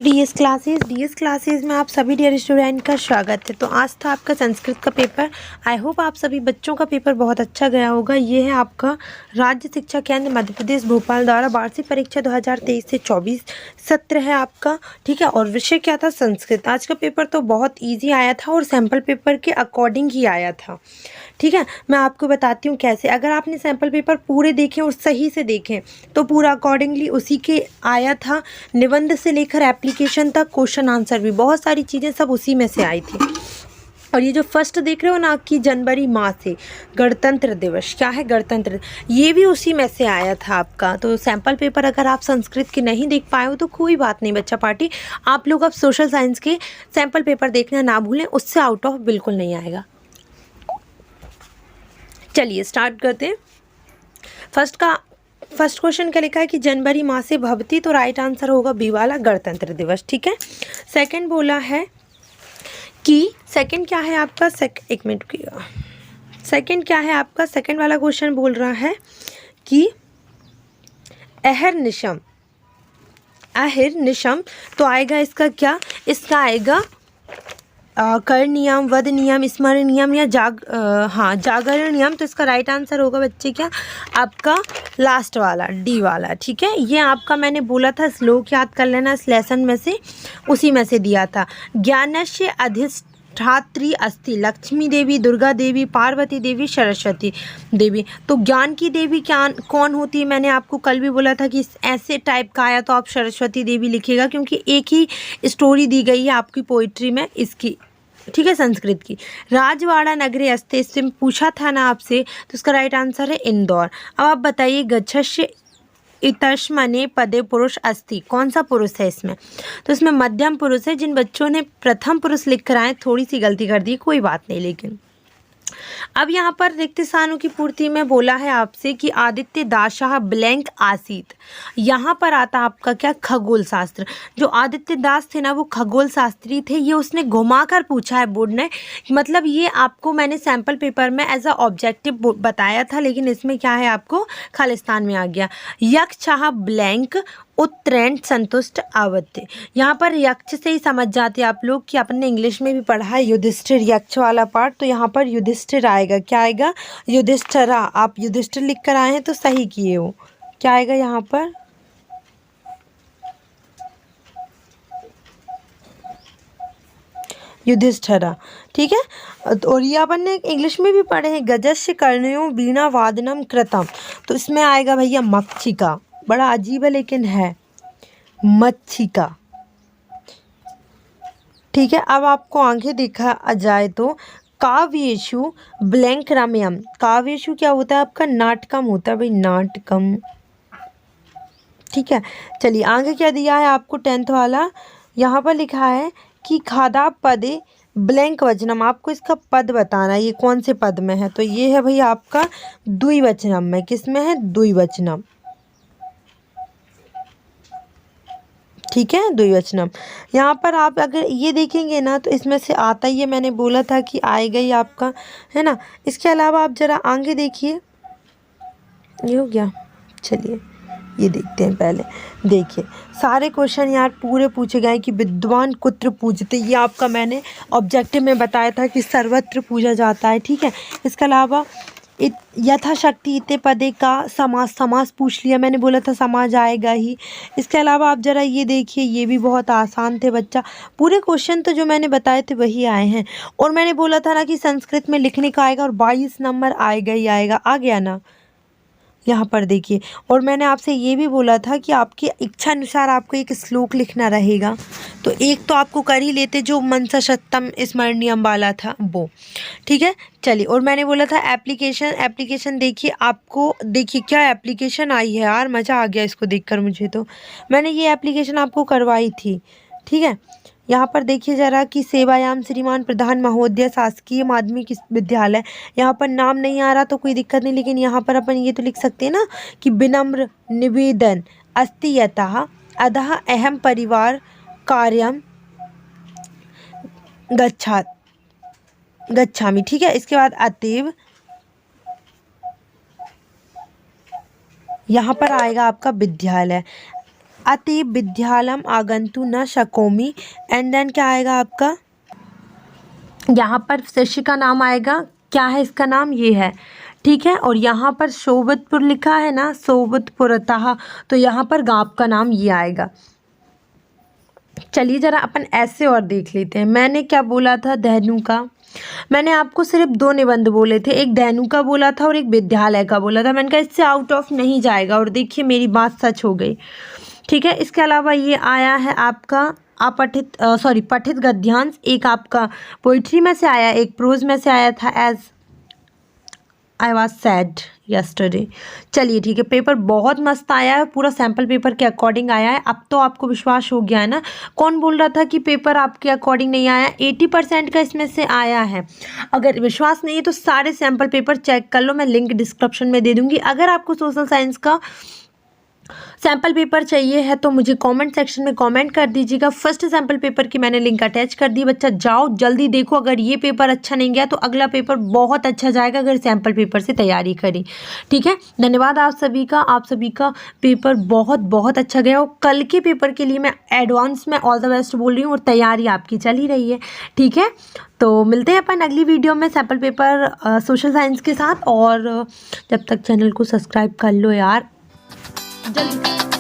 DS classes में आप सभी डियर स्टूडेंट का स्वागत है। तो आज था आपका संस्कृत का पेपर। आई होप आप सभी बच्चों का पेपर बहुत अच्छा गया होगा। ये है आपका राज्य शिक्षा केंद्र मध्य प्रदेश भोपाल द्वारा वार्षिक परीक्षा 2023 से 24 सत्र है आपका, ठीक है। और विषय क्या था? संस्कृत। आज का पेपर तो बहुत ईजी आया था और सैम्पल पेपर के अकॉर्डिंग ही आया था, ठीक है। मैं आपको बताती हूँ कैसे। अगर आपने सैम्पल पेपर पूरे देखे और सही से देखें तो पूरा अकॉर्डिंगली उसी के आया था। निबंध से लेकर एप्लीकेशन तक, क्वेश्चन आंसर भी, बहुत सारी चीज़ें सब उसी में से आई थी। और ये जो फर्स्ट देख रहे हो ना कि जनवरी माह से गणतंत्र दिवस, क्या है गणतंत्र, ये भी उसी में से आया था आपका। तो सैम्पल पेपर अगर आप संस्कृत के नहीं देख पाए हो तो कोई बात नहीं बच्चा पार्टी, आप लोग अब सोशल साइंस के सैम्पल पेपर देखना ना भूलें, उससे आउट ऑफ बिल्कुल नहीं आएगा। चलिए स्टार्ट करते हैं। फर्स्ट क्वेश्चन क्या लिखा है कि जनवरी माह से भवती, तो राइट आंसर होगा बी वाला, गणतंत्र दिवस, ठीक है। सेकंड बोला है कि सेकंड क्या है आपका, एक मिनट रुकिएगा। सेकंड क्या है आपका, सेकंड वाला क्वेश्चन बोल रहा है कि अहर्निशम, तो आएगा इसका क्या, इसका आएगा कर नियम, वध नियम, स्मरण नियम या जागरण नियम। तो इसका राइट आंसर होगा बच्चे क्या, आपका लास्ट वाला, डी वाला, ठीक है। ये आपका मैंने बोला था श्लोक याद कर लेना, इस लेसन में से उसी में से दिया था। ज्ञानस्य अधिष्ठात्री अस्ति लक्ष्मी देवी, दुर्गा देवी, पार्वती देवी, सरस्वती देवी। तो ज्ञान की देवी क्या कौन होती है? मैंने आपको कल भी बोला था कि ऐसे टाइप का आया तो आप सरस्वती देवी लिखिएगा, क्योंकि एक ही स्टोरी दी गई है आपकी पोइट्री में इसकी, ठीक है, संस्कृत की। राजवाड़ा नगरी अस्ते, इससे पूछा था ना आपसे, तो इसका राइट आंसर है इंदौर। अब आप बताइए गच्छस्य इतश्मने पदे पुरुष अस्ति, कौन सा पुरुष है इसमें? तो इसमें मध्यम पुरुष है। जिन बच्चों ने प्रथम पुरुष लिख कर आए थोड़ी सी गलती कर दी, कोई बात नहीं। लेकिन अब यहाँ पर रिक्त स्थानों की पूर्ति में बोला है आपसे कि आदित्य दासः ब्लैंक आसीत। यहाँ पर आता आपका क्या, खगोल शास्त्र। जो आदित्य दास थे ना वो खगोल शास्त्री थे। ये उसने घुमा कर पूछा है बोर्ड ने, मतलब ये आपको मैंने सैम्पल पेपर में एज अ ऑब्जेक्टिव बताया था, लेकिन इसमें क्या है आपको खालिस्तान में आ गया। यक्षः ब्लैंक उत्तरेण संतुष्ट अवत्य। यहाँ पर यक्ष से ही समझ जाते आप लोग कि अपन ने इंग्लिश में भी पढ़ा है युधिष्ठिर यक्ष वाला पार्ट, तो यहाँ पर युधिष्ठिर आएगा। क्या आएगा? युधिष्ठिरा। आप युधिष्ठिर लिख कर आए हैं तो सही किए हो। क्या आएगा यहाँ पर? युधिष्ठिरा, ठीक है। और ये अपन ने इंग्लिश में भी पढ़े हैं, गजस्य कर्णयो वीणा वादनम कृतम। तो इसमें आएगा भैया मक्षिका। बड़ा अजीब है लेकिन है, मच्छिका, ठीक है। अब आपको आंखें देखा जाए तो काव्येषु ब्लैंक रम्यम। काव्येषु क्या होता है आपका? नाटकम होता है भाई, नाटकम, ठीक है। चलिए आगे क्या दिया है आपको, 10th वाला। यहाँ पर लिखा है कि खादा पदे ब्लैंक वचनम। आपको इसका पद बताना है, ये कौन से पद में है? तो ये है भैया आपका द्विवचनम में। किस में है? द्विवचनम, ठीक है, द्विवचनम। यहाँ पर आप अगर ये देखेंगे ना तो इसमें से आता ही है, मैंने बोला था कि आएगा ही आपका, है ना। इसके अलावा आप जरा आगे देखिए, ये हो गया। चलिए ये देखते हैं पहले। देखिए सारे क्वेश्चन यार पूरे पूछे गए कि विद्वान कुत्र पूजते, ये आपका मैंने ऑब्जेक्टिव में बताया था कि सर्वत्र पूजा जाता है, ठीक है। इसके अलावा यथाशक्ति इतने पदे का समास पूछ लिया, मैंने बोला था समाज आएगा ही। इसके अलावा आप जरा ये देखिए, ये भी बहुत आसान थे बच्चा। पूरे क्वेश्चन तो जो मैंने बताए थे वही आए हैं। और मैंने बोला था ना कि संस्कृत में लिखने का आएगा और 22 नंबर आएगा ही आएगा, आ गया ना। यहाँ पर देखिए, और मैंने आपसे ये भी बोला था कि आपकी इच्छा अनुसार आपको एक श्लोक लिखना रहेगा। तो एक तो आपको कर ही लेते जो मनसा शतम स्मरणीयम वाला था वो, ठीक है। चलिए, और मैंने बोला था एप्लीकेशन देखिए, आपको देखिए क्या एप्लीकेशन आई है यार, मज़ा आ गया इसको देखकर मुझे। तो मैंने ये एप्लीकेशन आपको करवाई थी, ठीक है। यहाँ पर देखिए ज़रा कि सेवायाम श्रीमान प्रधान महोदय शासकीय माध्यमिक विद्यालय। यहाँ पर नाम नहीं आ रहा तो कोई दिक्कत नहीं, लेकिन यहाँ पर अपन ये तो लिख सकते हैं ना कि विनम्र निवेदन अस्ति यतः अधः अहम परिवार कार्यम गच्छामि, ठीक है। इसके बाद अतएव यहाँ पर आएगा आपका विद्यालय, अति विद्यालम आगंतु न शकोमी। एंड देन क्या आएगा आपका, यहाँ पर शिष्य का नाम आएगा, क्या है इसका नाम, ये है, ठीक है। और यहाँ पर सोबतपुर लिखा है ना, सोबतपुरतः, तो यहाँ पर गांव का नाम ये आएगा। चलिए ज़रा अपन ऐसे और देख लेते हैं। मैंने क्या बोला था, धेनु का, मैंने आपको सिर्फ 2 निबंध बोले थे, एक धेनु का बोला था और एक विद्यालय का बोला था। मैंने कहा इससे आउट ऑफ नहीं जाएगा, और देखिए मेरी बात सच हो गई, ठीक है। इसके अलावा ये आया है आपका पठित गद्यांश, एक आपका पोइट्री में से आया, एक प्रोज में से आया था, as I was said yesterday. चलिए ठीक है, पेपर बहुत मस्त आया है, पूरा सैम्पल पेपर के अकॉर्डिंग आया है। अब तो आपको विश्वास हो गया है ना। कौन बोल रहा था कि पेपर आपके अकॉर्डिंग नहीं आया, 80% का इसमें से आया है। अगर विश्वास नहीं है तो सारे सैम्पल पेपर चेक कर लो, मैं लिंक डिस्क्रिप्शन में दे दूँगी। अगर आपको सोशल साइंस का सैम्पल पेपर चाहिए है तो मुझे कमेंट सेक्शन में कमेंट कर दीजिएगा। फर्स्ट सैम्पल पेपर की मैंने लिंक अटैच कर दी। बच्चा जाओ जल्दी देखो, अगर ये पेपर अच्छा नहीं गया तो अगला पेपर बहुत अच्छा जाएगा अगर सैम्पल पेपर से तैयारी करें, ठीक है। धन्यवाद आप सभी का पेपर बहुत बहुत अच्छा गया। और कल के पेपर के लिए मैं एडवांस में ऑल द बेस्ट बोल रही हूँ, और तैयारी आपकी चल ही रही है, ठीक है। तो मिलते हैं अपन अगली वीडियो में सैम्पल पेपर सोशल साइंस के साथ। और जब तक चैनल को सब्सक्राइब कर लो यार, जल्दी।